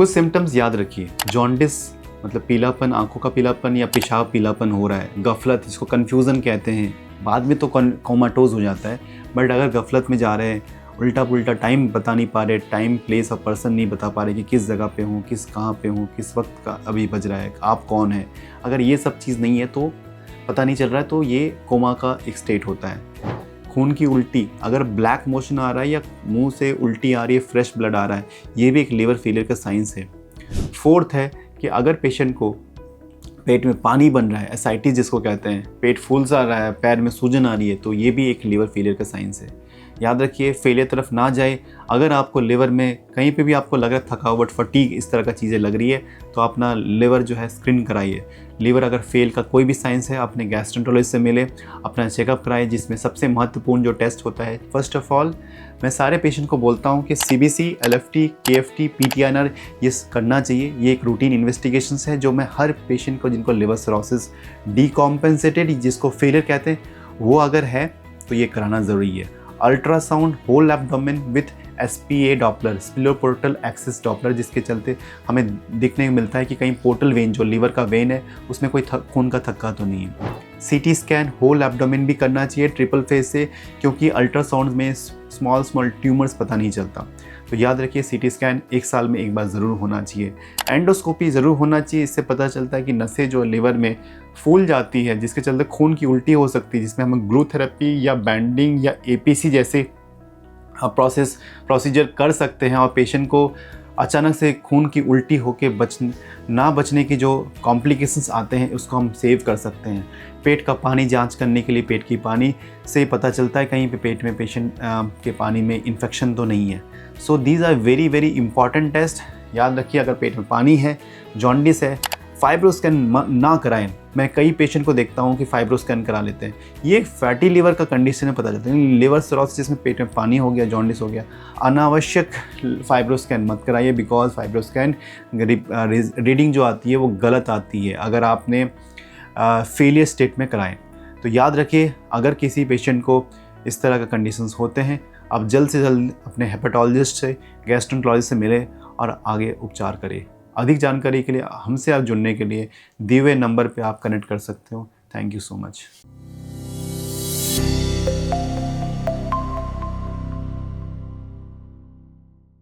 कुछ सिम्टम्स याद रखिए, जॉन्डिस मतलब पीलापन, आंखों का पीलापन या पेशाब पीलापन हो रहा है, गफलत, इसको कन्फ्यूज़न कहते हैं, बाद में तो कोमाटोज हो जाता है, बट अगर गफलत में जा रहे हैं, उल्टा पुल्टा टाइम बता नहीं पा रहे, टाइम प्लेस और पर्सन नहीं बता पा रहे कि किस जगह पे हूँ, कहाँ पे हूँ, किस वक्त का अभी बज रहा है, आप कौन है, अगर ये सब चीज़ नहीं है तो पता नहीं चल रहा है, तो ये कोमा का एक स्टेट होता है। खून की उल्टी, अगर ब्लैक मोशन आ रहा है या मुंह से उल्टी आ रही है, फ्रेश ब्लड आ रहा है, ये भी एक लिवर फेलियर का साइंस है। फोर्थ है कि अगर पेशेंट को पेट में पानी बन रहा है, एसाइटिस जिसको कहते हैं, पेट फूल सा रहा है, पैर में सूजन आ रही है, तो ये भी एक लिवर फेलियर का साइंस है। याद रखिए, फेलियर तरफ ना जाए। अगर आपको लिवर में कहीं पे भी आपको लग रहा है थकावट, फटीग, इस तरह का चीज़ें लग रही है, तो अपना लिवर जो है स्क्रीन कराइए। लिवर अगर फेल का कोई भी साइंस है, अपने गैस्ट्रोएंटरोलॉजिस्ट से मिले, अपना चेकअप कराएं, जिसमें सबसे महत्वपूर्ण जो टेस्ट होता है, फर्स्ट ऑफ ऑल मैं सारे पेशेंट को बोलता हूँ कि CBC, LFT, KFT, PTINR ये करना चाहिए। ये एक रूटीन इन्वेस्टिगेशंस है जो मैं हर पेशेंट को, जिनको लिवर सिरोसिस डीकॉम्पेंसेटेड जिसको फेलियर कहते हैं, वो अगर है तो ये कराना ज़रूरी है। Ultrasound whole abdomen with SPA Doppler, splenoportal axis Doppler, जिसके चलते हमें देखने को मिलता है कि कहीं पोर्टल वेन, जो लीवर का वेन है, उसमें कोई खून का थक्का तो नहीं है। CT स्कैन होल एब्डोमेन भी करना चाहिए ट्रिपल फेज से, क्योंकि अल्ट्रासाउंड में स्मॉल ट्यूमर्स पता नहीं चलता। तो याद रखिए, CT स्कैन 1 साल में एक बार ज़रूर होना चाहिए। एंडोस्कोपी ज़रूर होना चाहिए, इससे पता चलता है कि नसें जो लिवर में फूल जाती है, जिसके चलते खून की उल्टी हो सकती है, जिसमें हम ग्लू थेरेपी या बैंडिंग या APC जैसे प्रोसीजर कर सकते हैं, और पेशेंट को अचानक से खून की उल्टी होके बचने की जो कॉम्प्लिकेशंस आते हैं, उसको हम सेव कर सकते हैं। पेट का पानी जांच करने के लिए पेट की पानी से पता चलता है कहीं पे पेट में पेशेंट के पानी में इन्फेक्शन तो नहीं है। So these are very very important test. याद रखिए, अगर पेट में पानी है, जॉन्डिस है, फाइब्रो स्कैन ना कराएं। मैं कई पेशेंट को देखता हूं कि फाइब्रो स्कैन करा लेते हैं, ये फैटी लिवर का कंडीशन है, पता चलता है। लिवर सिरोसिस में पेट में पानी हो गया, जॉन्डिस हो गया, अनावश्यक फाइब्रो स्कैन मत कराइए, बिकॉज फाइब्रो स्कैन रीडिंग जो आती है वो गलत आती है अगर आपने फेलियर स्टेट में कराएं। तो याद रखिए, अगर किसी पेशेंट को इस तरह का कंडीशंस होते हैं, आप जल्द से जल्द अपने हेपेटोलॉजिस्ट से, गैस्ट्रोएंटरोलॉजिस्ट से मिलें और आगे उपचार करें। अधिक जानकारी के लिए, हमसे आप जुड़ने के लिए दिए हुए नंबर पे आप कनेक्ट कर सकते हो। Thank you so much.